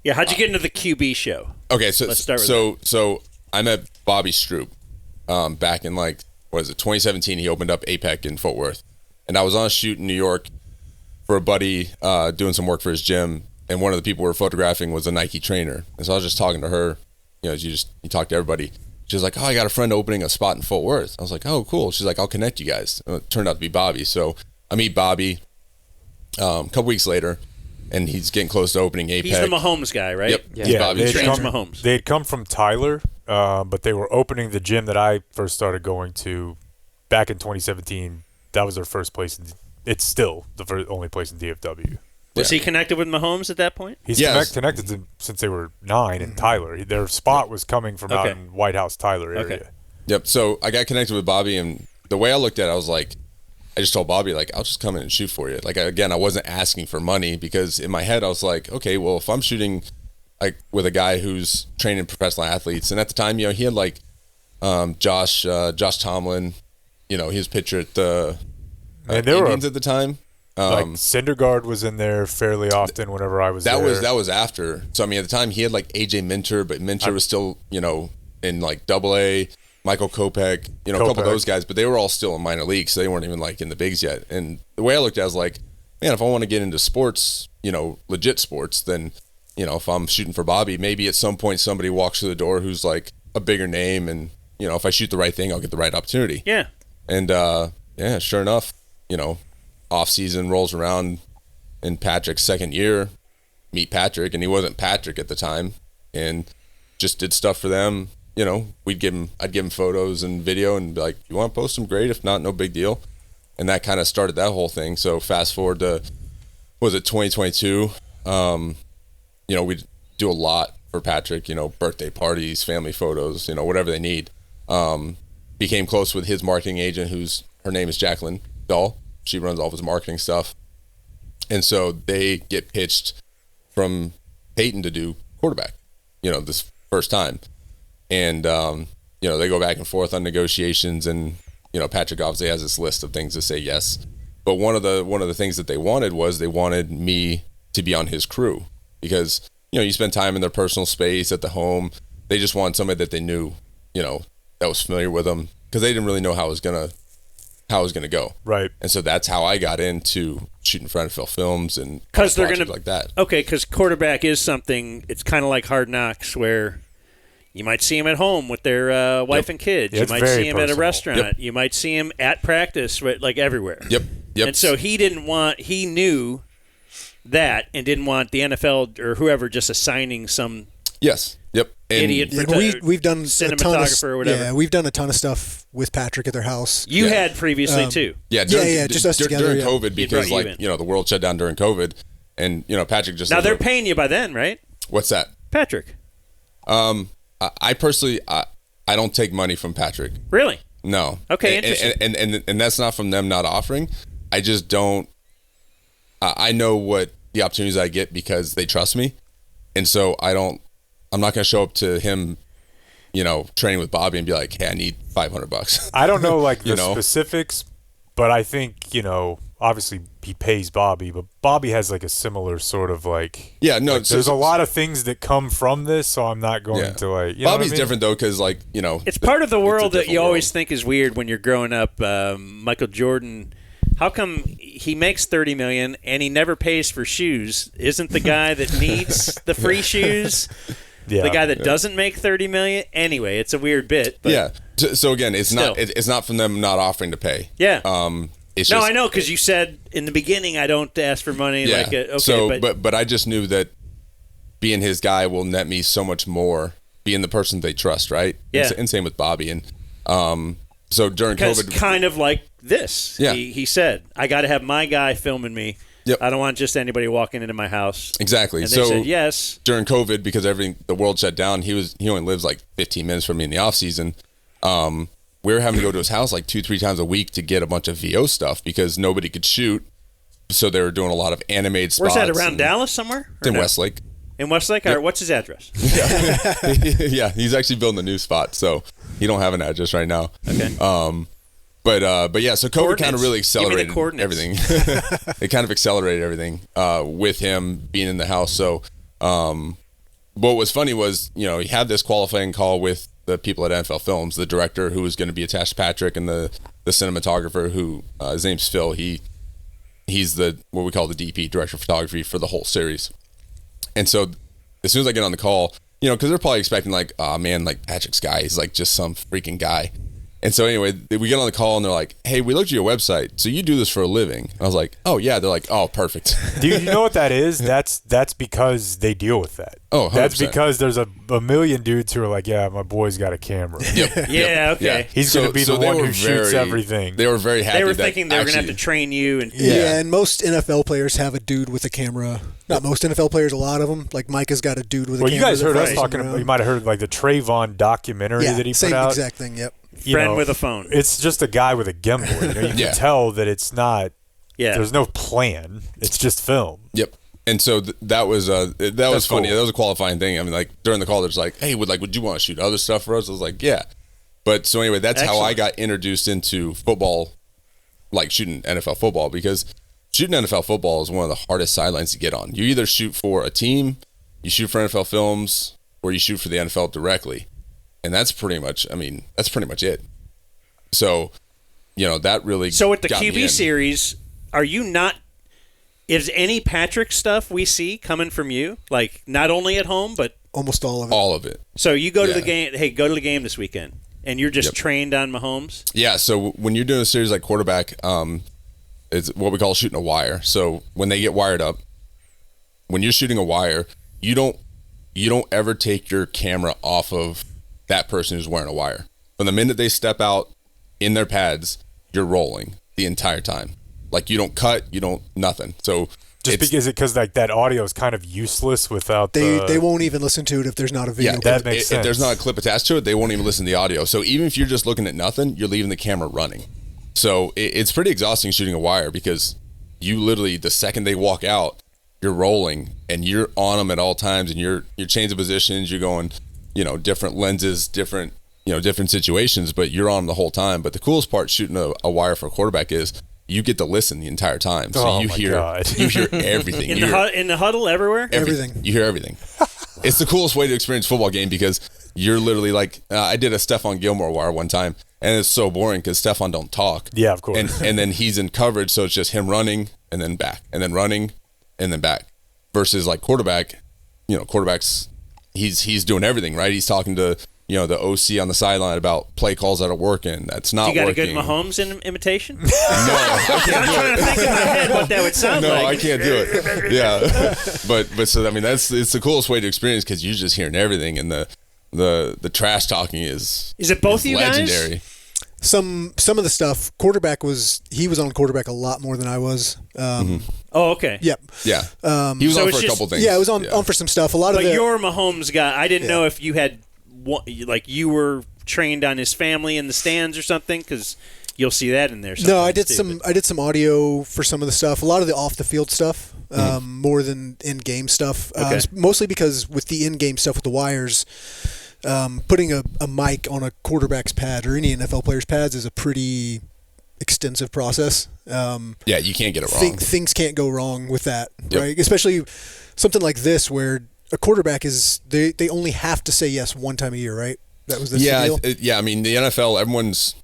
Yeah, how'd you get into the QB show? Okay, so Let's start with so I met Bobby Stroop back in 2017. He opened up APEC in Fort Worth, and I was on a shoot in New York for a buddy doing some work for his gym, and one of the people we were photographing was a Nike trainer, and so I was just talking to her. You talk to everybody. She was like, "Oh, I got a friend opening a spot in Fort Worth." I was like, "Oh, cool." She's like, "I'll connect you guys." And it turned out to be Bobby. So I meet Bobby a couple weeks later, and he's getting close to opening APEC. He's the Mahomes guy, right? Yep. Yeah. He's Bobby. Trains Mahomes. They had come from Tyler, but they were opening the gym that I first started going to back in 2017. That was their first place. It's still the only place in DFW. Was he connected with Mahomes at that point? He's connected to, since they were 9 in Tyler. Their spot was coming from out in White House, Tyler area. Okay. Yep. So I got connected with Bobby, and the way I looked at it, I was like, I just told Bobby, like, I'll just come in and shoot for you. Like, again, I wasn't asking for money because in my head I was like, okay, well, if I'm shooting like with a guy who's training professional athletes, and at the time, he had like Josh Tomlin, his pitcher at the Indians at the time. Like Syndergaard was in there fairly often whenever I was there. That was after. So I mean, at the time he had like AJ Minter, but Minter was still in like AA. Michael Kopech, a couple of those guys, but they were all still in minor leagues, so they weren't even like in the bigs yet. And the way I looked at it, I was like, man, if I want to get into sports, legit sports, then if I'm shooting for Bobby, maybe at some point somebody walks through the door who's like a bigger name, and if I shoot the right thing, I'll get the right opportunity. Yeah. And sure enough, off season rolls around in Patrick's second year, meet Patrick, and he wasn't Patrick at the time, and just did stuff for them. I'd give him photos and video and be like, you want to post them? Great. If not, no big deal. And that kind of started that whole thing. So fast forward to, 2022? We do a lot for Patrick, birthday parties, family photos, whatever they need. Became close with his marketing agent, her name is Jacqueline Dahl. She runs all of his marketing stuff. And so they get pitched from Peyton to do quarterback, this first time. And, they go back and forth on negotiations, and, Patrick obviously has this list of things to say yes. But one of the things that they wanted me to be on his crew because, you spend time in their personal space at the home. They just wanted somebody that they knew, that was familiar with them because they didn't really know how it was going to go. Right. And so that's how I got into shooting for NFL films and because they're going to like that. Okay. Because quarterback is something, it's kind of like Hard Knocks where you might see him at home with their wife and kids. Yeah, you might see him at a restaurant. Yep. You might see him at practice, like everywhere. Yep. And so he knew that and didn't want the NFL or whoever just assigning some Yes. Yep. And idiot we've done cinematographer or whatever. Yeah, we've done a ton of stuff with Patrick at their house. You had previously too. Yeah, just us together. During COVID, because the world shut down during COVID, and Patrick just now they're paying you by then, right? What's that? Patrick. I personally, I don't take money from Patrick. Really? No. Okay, interesting. And that's not from them not offering. I just don't. I know what the opportunities I get because they trust me, and so I'm not going to show up to him, training with Bobby and be like, hey, I need $500. I don't know the specifics, but I think, obviously he pays Bobby, but Bobby has a similar sort of there's a lot of things that come from this, so I'm not going to Bobby's different though because it's part of the world that you always think is weird when you're growing up. Michael Jordan, how come he makes $30 million and he never pays for shoes? Isn't the guy that needs the free shoes the guy that doesn't make $30 million? Anyway, it's a weird bit. But so again, it's not from them not offering to pay. Yeah. It's no, just, I know because you said in the beginning I don't ask for money. Yeah. Okay, so, but I just knew that being his guy will net me so much more. Being the person they trust, right? Yeah. And same with Bobby. And so during COVID, kind of like this. Yeah. He said, I got to have my guy filming me. Yep. I don't want just anybody walking into my house. Exactly. And they so said yes. During COVID, because the world shut down, he only lives 15 minutes from me in the off season. We were having to go to his house 2-3 times a week to get a bunch of VO stuff because nobody could shoot. So they were doing a lot of animated spots. Where's that, around Dallas somewhere? In Westlake. In Westlake? Yep. Or what's his address? Yeah, he's actually building a new spot, so he don't have an address right now. Okay. But yeah, so COVID kind of really accelerated everything. It kind of accelerated everything with him being in the house. So what was funny was, he had this qualifying call with the people at NFL Films, the director who was going to be attached to Patrick, and the cinematographer who his name's Phil. He's the what we call the DP, director of photography, for the whole series. And so as soon as I get on the call, because they're probably expecting like, oh man, like Patrick's guy, he's like just some freaking guy. And so anyway, we get on the call and they're like, hey, we looked at your website. So you do this for a living. And I was like, oh yeah. They're like, oh, perfect. Dude, you know what that is? That's because they deal with that. Oh, 100%. That's because there's a million dudes who are like, yeah, my boy's got a camera. Yep. Yeah, okay. Yeah. He's going to be the one who shoots everything. They were very happy. They were thinking they were going to have to train you. Yeah, and most NFL players have a dude with a camera. Not most NFL players, a lot of them. Like Micah's got a dude with a camera. Well, you guys heard us talking about, you might have heard like the Trayvon documentary that he put out. Same exact thing, yep. Friend with a phone. It's just a guy with a gimbal. You can tell that it's not. Yeah. There's no plan. It's just film. Yep. And so that was was funny. Cool. That was a qualifying thing. I mean, like during the call, there's like, hey, would you want to shoot other stuff for us? I was like, yeah. But so anyway, that's how I got introduced into football, like shooting NFL football, because shooting NFL football is one of the hardest sidelines to get on. You either shoot for a team, you shoot for NFL Films, or you shoot for the NFL directly. And that's pretty much it. So, that really So with the QB series, are you not, is any Patrick stuff we see coming from you? Like, not only at home, but? Almost all of it. All of it. So you go to the game, hey, go to the game this weekend, and you're just trained on Mahomes? Yeah, so when you're doing a series like quarterback, it's what we call shooting a wire. So when they get wired up, when you're shooting a wire, you don't ever take your camera off of that person who's wearing a wire. From the minute they step out in their pads, you're rolling the entire time. Like you don't cut, you don't nothing. So because like that audio is kind of useless without they won't even listen to it if there's not a video. Yeah, that makes sense. If there's not a clip attached to it, they won't even listen to the audio. So even if you're just looking at nothing, you're leaving the camera running. So it's pretty exhausting shooting a wire, because you literally, the second they walk out, you're rolling and you're on them at all times, and you're changing positions, you're going, different lenses, different situations, but you're on them the whole time. But the coolest part shooting a wire for a quarterback is you get to listen the entire time. So you hear everything. In the huddle, everywhere? Everything. You hear everything. It's the coolest way to experience a football game, because you're literally like, I did a Stephon Gilmore wire one time, and it's so boring because Stephon don't talk. Yeah, of course. And then he's in coverage, so it's just him running and then back, and then running and then back. Versus like quarterback, quarterbacks, he's doing everything, right? He's talking to the OC on the sideline about play calls that are working, that's not working. You got a good Mahomes imitation? No, I can't do it. I'm trying to think in my head what that would sound like. No, I can't do it. Yeah, but so I mean it's the coolest way to experience, because you're just hearing everything, and the trash talking is it both of you legendary. guys? Some of the stuff, he was on quarterback a lot more than I was. Oh, okay. Yep. Yeah. He was on for a couple things. Yeah, I was on for some stuff. A lot of it. But you're Mahomes guy. I didn't know if you had like you were trained on his family in the stands or something, because you'll see that in there. No, I did some audio for some of the stuff. A lot of the off the field stuff, more than in game stuff. Okay. Mostly because with the in game stuff with the wires, putting a mic on a quarterback's pad or any NFL player's pads is a pretty extensive process. Yeah, you can't get it wrong. Things can't go wrong with that, right? Especially something like this where a quarterback is they only have to say yes one time a year, right? That was the deal. I mean, the NFL, everyone's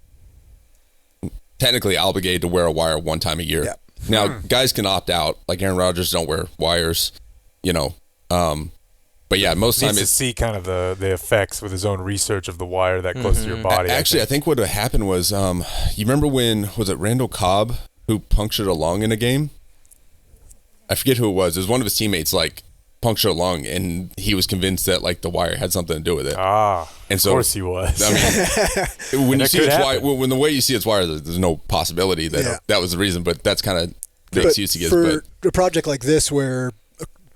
technically obligated to wear a wire one time a year. Yeah. Now, guys can opt out. Like Aaron Rodgers don't wear wires, But yeah, most time it's to see kind of the effects with his own research of the wire that close to your body. Actually, I think what happened was, you remember when was it Randall Cobb who punctured a lung in a game? I forget who it was. It was one of his teammates, like punctured a lung, and he was convinced that like the wire had something to do with it. And so, of course he was. I mean, when you see it's wire, when the way you see it's wire, there's no possibility that that was the reason. But that's kind of the excuse he gives. For a project like this, where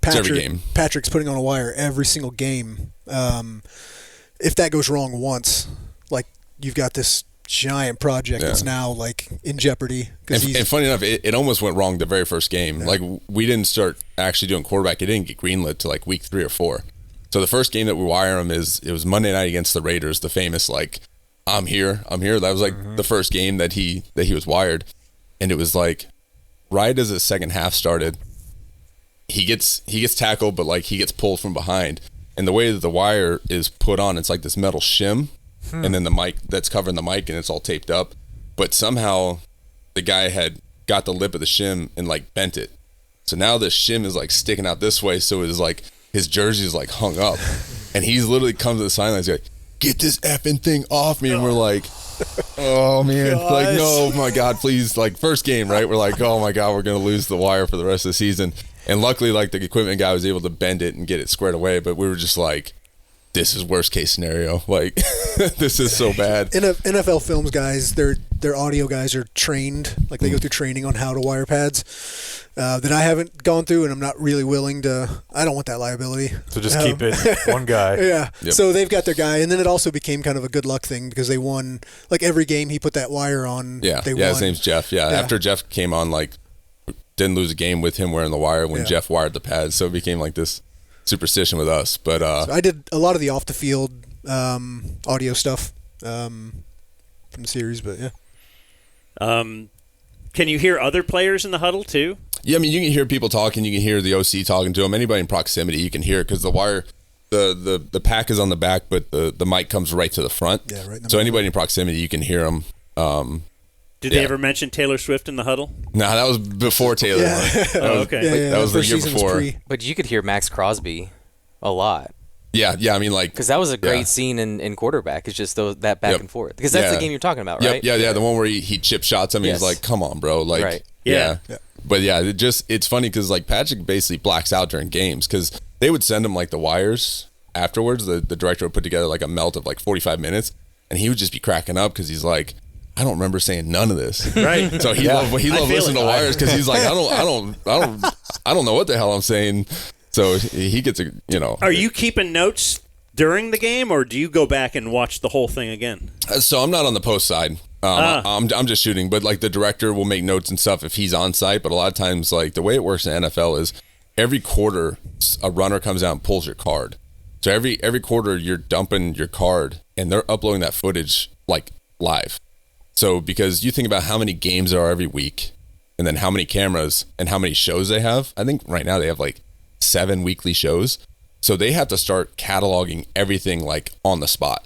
Patrick's putting on a wire every single game, if that goes wrong once, like you've got this giant project that's now like in jeopardy. And funny enough, it almost went wrong the very first game. Like we didn't start actually doing quarterback. It didn't get greenlit to like week 3 or 4. So the first game that we wire him it was Monday night against the Raiders, the famous like I'm here. That was like the first game that he was wired, and it was like right as the second half started, he gets tackled, but like he gets pulled from behind, And the way that the wire is put on, it's like this metal shim, and then the mic that's covering the mic, and it's all taped up. But somehow the guy had got the lip of the shim and like bent it. So now the shim is like sticking out this way. So it's like his jersey is like hung up, and he's literally comes to the sidelines like, "Get this effing thing off me!" And we're like, "Oh man, like no, my God, please!" Like first game, right? We're like, "Oh my God, we're gonna lose the wire for the rest of the season." And luckily, like the equipment guy was able to bend it and get it squared away. But we were just like, "This is worst case scenario. Like, this is so bad." NFL Films guys, their audio guys are trained. Like they go through training on how to wire pads that I haven't gone through, and I'm not really willing to. I don't want that liability. So just keep it one guy. Yeah. Yep. So they've got their guy, and then it also became kind of a good luck thing because they won. Like every game, he put that wire on. Yeah. They Yeah. won. His name's Jeff. Yeah. After Jeff came on, like didn't lose a game with him wearing the wire when Jeff wired the pads, so it became like this superstition with us. But so I did a lot of the off the field audio stuff from the series, but yeah. Can you hear other players in the huddle too? Yeah, I mean, you can hear people talking. You can hear the OC talking to them. Anybody in proximity, you can hear it because the wire, the pack is on the back, but the mic comes right to the front. Yeah, right. So anybody in proximity, you can hear them. Did they ever mention Taylor Swift in the huddle? No, that was before Taylor. Yeah. Oh, okay. That was the year before. But you could hear Max Crosby a lot. Yeah. I mean, like because that was a great scene in quarterback. It's just that back and forth. Because that's the game you're talking about, right? Yeah. The one where he chip shots. I mean, he's like, "Come on, bro!" Like, right. Yeah. But yeah, it's funny because like Patrick basically blacks out during games because they would send him like the wires afterwards. The director would put together like a melt of like 45 minutes, and he would just be cracking up because he's like, "I don't remember saying none of this." Right. So he loved listening to wires because he's like, I don't know what the hell I'm saying. So he gets a Are you keeping notes during the game, or do you go back and watch the whole thing again? So I'm not on the post side. I'm just shooting, but like the director will make notes and stuff if he's on site. But a lot of times, like the way it works in the NFL is every quarter a runner comes out and pulls your card. So every quarter you're dumping your card and they're uploading that footage like live. So because you think about how many games there are every week and then how many cameras and how many shows they have. I think right now they have like 7 weekly shows. So they have to start cataloging everything like on the spot.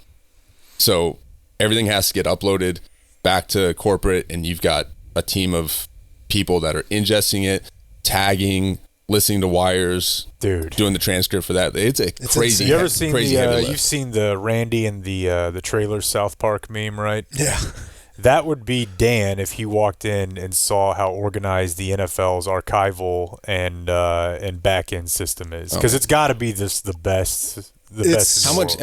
So everything has to get uploaded back to corporate, and you've got a team of people that are ingesting it, tagging, listening to wires, doing the transcript for that. It's crazy. You ever seen you've seen the Randy and the trailer South Park meme, right? Yeah. That would be Dan if he walked in and saw how organized the NFL's archival and back end system is, because it's got to be the best. How much?